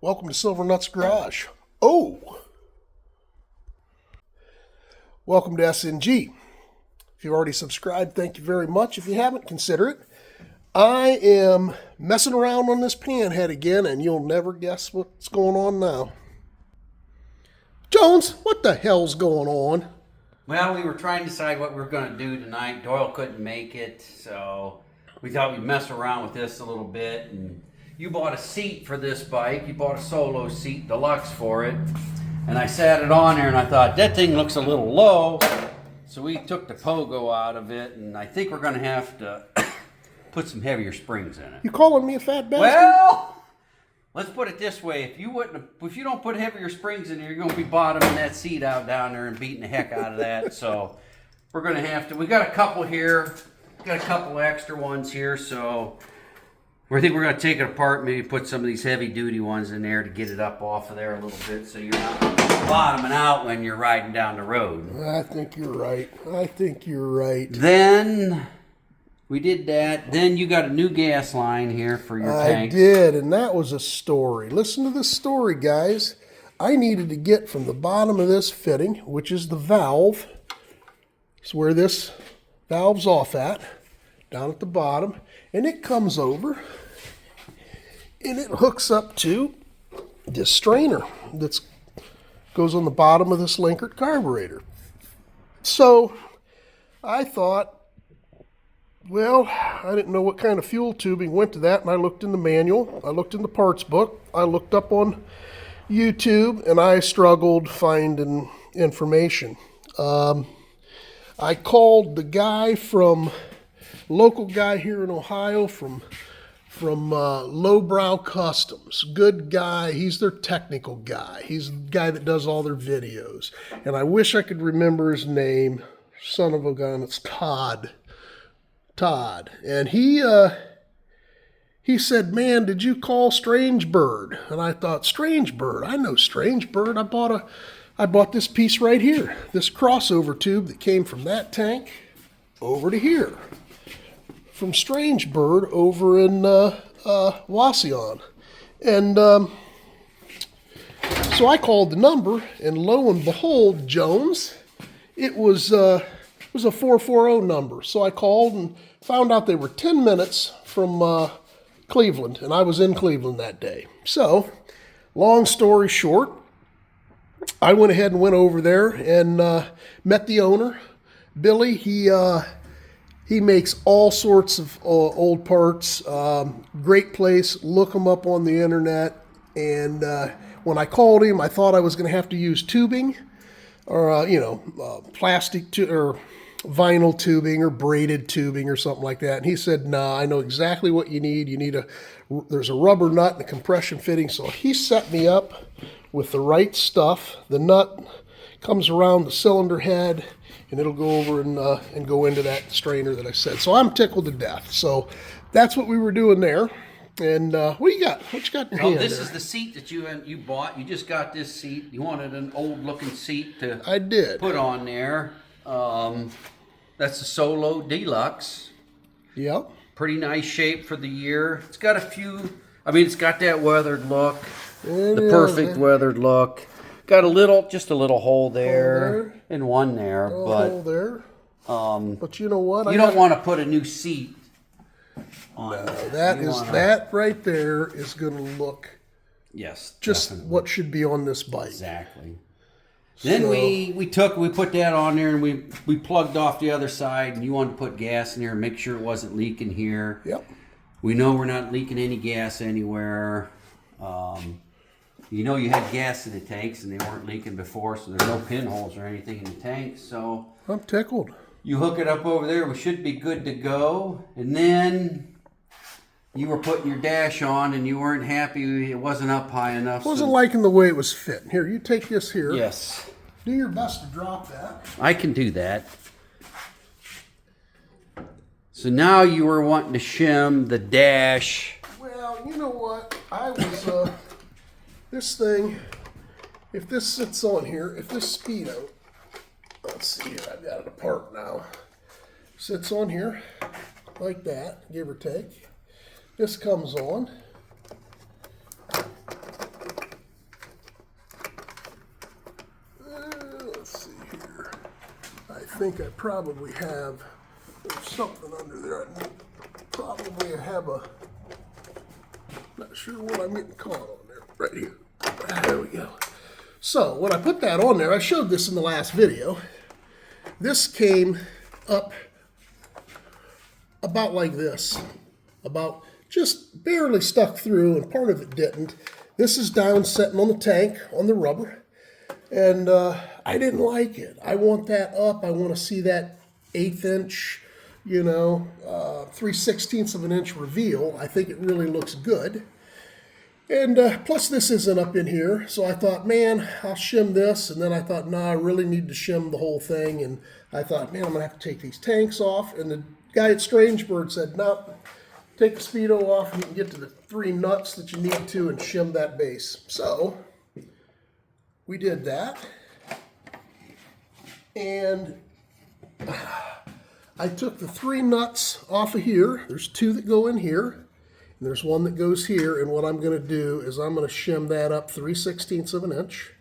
Welcome to Silver Nuts Garage. Oh! Welcome to SNG. If you've already subscribed, thank you very much. If you haven't, consider it. I am messing around on this panhead again, and you'll never guess what's going on now. Jones, what the hell's going on? Well, we were trying to decide what we were going to do tonight. Doyle couldn't make it, so we thought we'd mess around with this a little bit. And you bought a seat for this bike. You bought a solo seat, deluxe for it. And I sat it on there, and I thought, that thing looks a little low. So we took the pogo out of it, and I think we're going to have to put some heavier springs in it. You calling me a fat bastard? Well, let's put it this way: if you don't put heavier springs in there, you're going to be bottoming that seat out down there and beating the heck out of that. So we're going to have to. We got a couple here, got a couple extra ones here. So I think we're going to take it apart, maybe put some of these heavy duty ones in there to get it up off of there a little bit, so you're not bottoming out when you're riding down the road. I think you're right. Then we did that. Then you got a new gas line here for your tanks. I did, and that was a story. Listen to this story, guys. I needed to get from the bottom of this fitting, which is the valve. It's where this valve's off at, down at the bottom. And it comes over, and it hooks up to this strainer that goes on the bottom of this Linkert carburetor. So I thought, well, I didn't know what kind of fuel tubing went to that, and I looked in the manual, I looked in the parts book, I looked up on YouTube, and I struggled finding information. I called the guy local guy here in Ohio from Lowbrow Customs. Good guy. He's their technical guy. He's the guy that does all their videos. And I wish I could remember his name. Son of a gun. It's Todd. And he said, "Man, did you call Strange Bird?" And I thought, Strange Bird? I know Strange Bird. I bought this piece right here. This crossover tube that came from that tank over to here. From Strange Bird over in Wasion. And so I called the number, and lo and behold, Jones, it was a 440 number. So I called and found out they were 10 minutes from Cleveland, and I was in Cleveland that day. So, long story short, I went ahead and went over there and met the owner, Billy. He makes all sorts of old parts. Great place. Look him up on the internet. And when I called him, I thought I was going to have to use tubing, or plastic or vinyl tubing or braided tubing or something like that. And he said, "Nah, I know exactly what you need. There's a rubber nut and a compression fitting." So he set me up with the right stuff. The nut comes around the cylinder head, and it'll go over and go into that strainer that I said. So I'm tickled to death. So that's what we were doing there. And what you got? What you got in your hand This there? is the seat that you bought. You just got this seat. You wanted an old-looking seat to put on there. That's a Solo Deluxe. Yep. Pretty nice shape for the year. It's got it's got that weathered look. The perfect weathered look. Got just a little hole there and one there, hole there. But you know what? You don't want to put a new seat on there. That right there is going to look just definitely what should be on this bike. Exactly. Then we put that on there, and we plugged off the other side, and you wanted to put gas in there and make sure it wasn't leaking here. Yep. We know we're not leaking any gas anywhere. You had gas in the tanks, and they weren't leaking before, so there's no pinholes or anything in the tanks. So I'm tickled. You hook it up over there. We should be good to go. And then you were putting your dash on, and you weren't happy. It wasn't up high enough. Wasn't liking the way it was fitting. Here, you take this here. Yes. Do your best to drop that. I can do that. So now you were wanting to shim the dash. Well, you know what? I was, this thing, if this sits on here, if this Speedo, let's see here, I've got it apart now, sits on here like that, give or take. This comes on. think I probably have, there's something under there. I probably have a, not sure what I'm getting caught on there. Right here. There we go. So when I put that on there, I showed this in the last video. This came up about like this, about just barely stuck through, and part of it didn't. This is down sitting on the tank on the rubber, and I didn't like it. I want that up. I want to see that 1/8 inch, 3/16 of an inch reveal. I think it really looks good. And plus this isn't up in here, so I thought, man, I'll shim this. And then I thought, nah, I really need to shim the whole thing. And I thought, man, I'm gonna have to take these tanks off. And the guy at Strangebird said, nope, take the Speedo off and you can get to the 3 nuts that you need to and shim that base. So we did that. And I took the 3 nuts off of here. There's 2 that go in here. And there's 1 that goes here, and what I'm going to do is I'm going to shim that up 3/16 of an inch,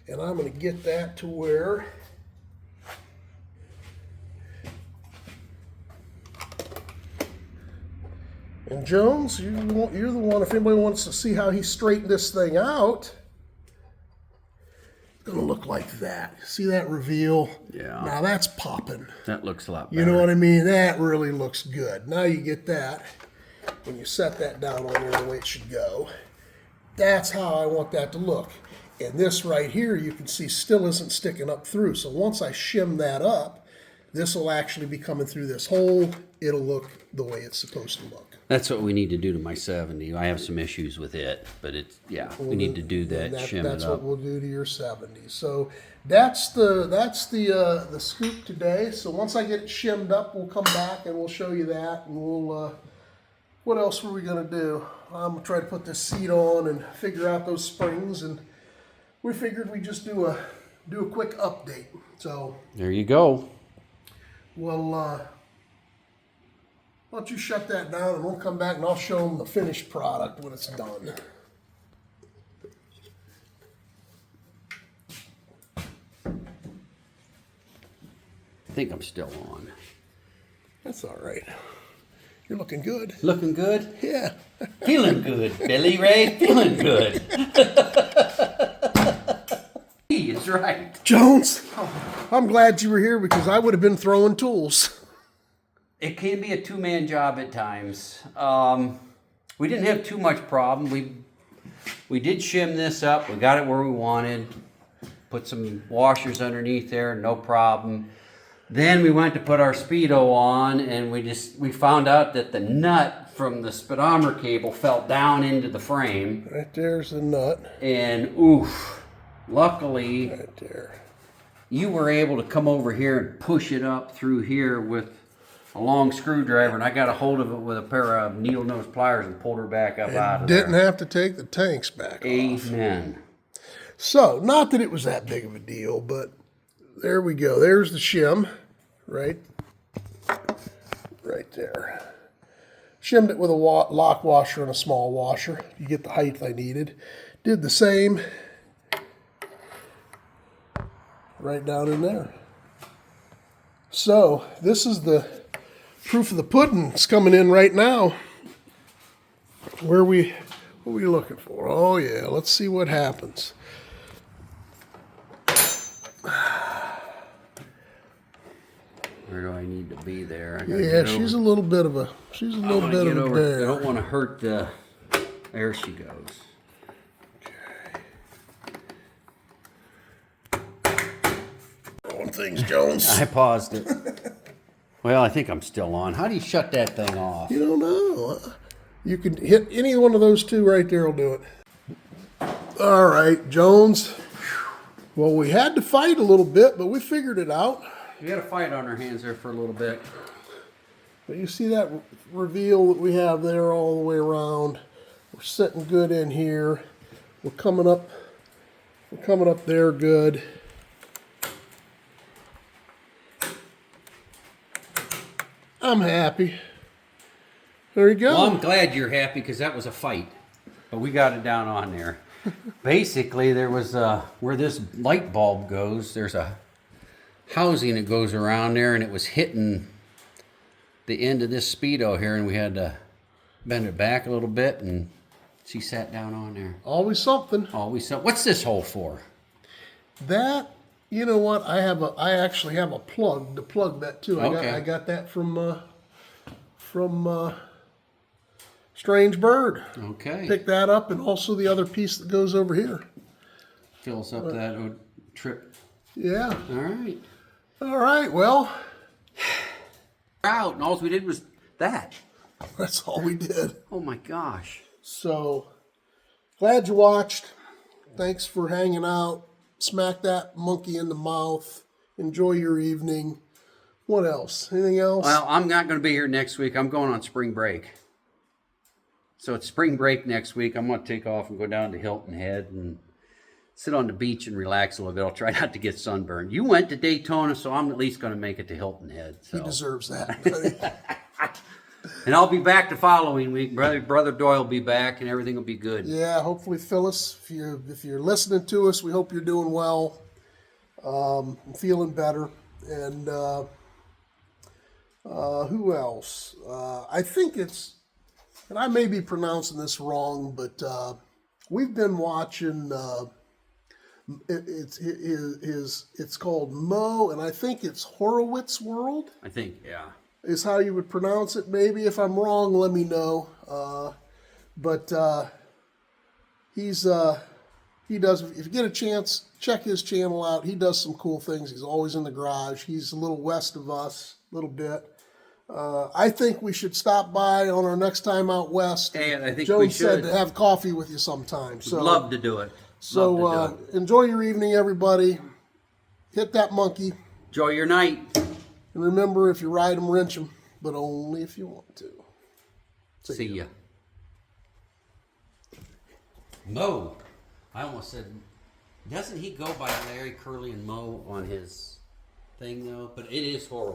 and I'm going to get that to where and Jones, you're the one, if anybody wants to see how he straightened this thing out, it's going to look like that. See that reveal? Yeah. Now that's popping. That looks a lot better. You know what I mean? That really looks good. Now you get that. When you set that down on there the way it should go, that's how I want that to look. And this right here, you can see still isn't sticking up through. So once I shim that up, this will actually be coming through this hole. It'll look the way it's supposed to look. That's what we need to do to my 70. I have some issues with it, but it's, yeah, we need to do that, shim it up. That's what we'll do to your 70. So that's the scoop today. So once I get it shimmed up, we'll come back and we'll show you that, and we'll what else were we going to do? I'm going to try to put this seat on and figure out those springs, and we figured we'd just do a quick update. So there you go. Well, why don't you shut that down, and we'll come back and I'll show them the finished product when it's done. I think I'm still on. That's all right. You're looking good. Looking good? Yeah. Feeling good, Billy Ray. Feeling good. He is right. Jones, I'm glad you were here because I would have been throwing tools. It can be a 2-man job at times. We didn't have too much problem. We did shim this up. We got it where we wanted. Put some washers underneath there, no problem. Then we went to put our Speedo on, and we found out that the nut from the speedometer cable fell down into the frame. Right there's the nut. And oof, luckily, right there, you were able to come over here and push it up through here with a long screwdriver, and I got a hold of it with a pair of needle nose pliers and pulled her back up out of there. Didn't have to take the tanks back off. Amen. So, not that it was that big of a deal, but there we go. There's the shim, right there. Shimmed it with a lock washer and a small washer. You get the height I needed. Did the same right down in there. So, this is the proof of the pudding. It's coming in right now. What are we looking for? Oh yeah, let's see what happens. Where do I need to be there? Yeah, she's a little bit of a bear. I don't want to hurt the. There she goes. Throwing things, Jones. I paused it. Well, I think I'm still on. How do you shut that thing off? You don't know. You can hit any one of those 2 right there will do it. All right, Jones. Well, we had to fight a little bit, but we figured it out. We had a fight on our hands there for a little bit. But you see that reveal that we have there all the way around. We're sitting good in here. We're coming up there good. I'm happy. There you go. Well, I'm glad you're happy because that was a fight. But we got it down on there. Basically, there was where this light bulb goes, there's a housing that goes around there, and it was hitting the end of this Speedo here, and we had to bend it back a little bit, and she sat down on there. Always something. Always so. What's this hole for? That, you know what? I actually have a plug to plug that too. Okay. I got that from Strange Bird. Okay. Pick that up, and also the other piece that goes over here. Fills up that trip. Yeah. All right. All right. Well, Out, and all we did was that. that's all we did. Oh my gosh. So glad you watched. Thanks for hanging out. Smack that monkey in the mouth. Enjoy your evening. What else? Anything else? Well, I'm not going to be here next week. I'm going on spring break. So it's spring break next week. I'm going to take off and go down to Hilton Head and sit on the beach and relax a little bit. I'll try not to get sunburned. You went to Daytona, so I'm at least going to make it to Hilton Head. So. He deserves that. And I'll be back the following week. Brother Doyle will be back, and everything will be good. Yeah, hopefully, Phyllis, if you're listening to us, we hope you're doing well, feeling better. And who else? I think it's, and I may be pronouncing this wrong, but we've been watching. It's called Mo, and I think it's Horowitz World. I think, yeah. Is how you would pronounce it. Maybe if I'm wrong, let me know. But he does. If you get a chance, check his channel out. He does some cool things. He's always in the garage. He's a little west of us, a little bit. I think we should stop by on our next time out west. And I think Joe we said should. to have coffee with you sometime. So Love to do it. So Love to do it. enjoy your evening, everybody. Hit that monkey. Enjoy your night. And remember, if you ride them, wrench them, but only if you want to. See ya. Mo. I almost said, doesn't he go by Larry, Curly, and Mo on his thing, though? But it is horrible.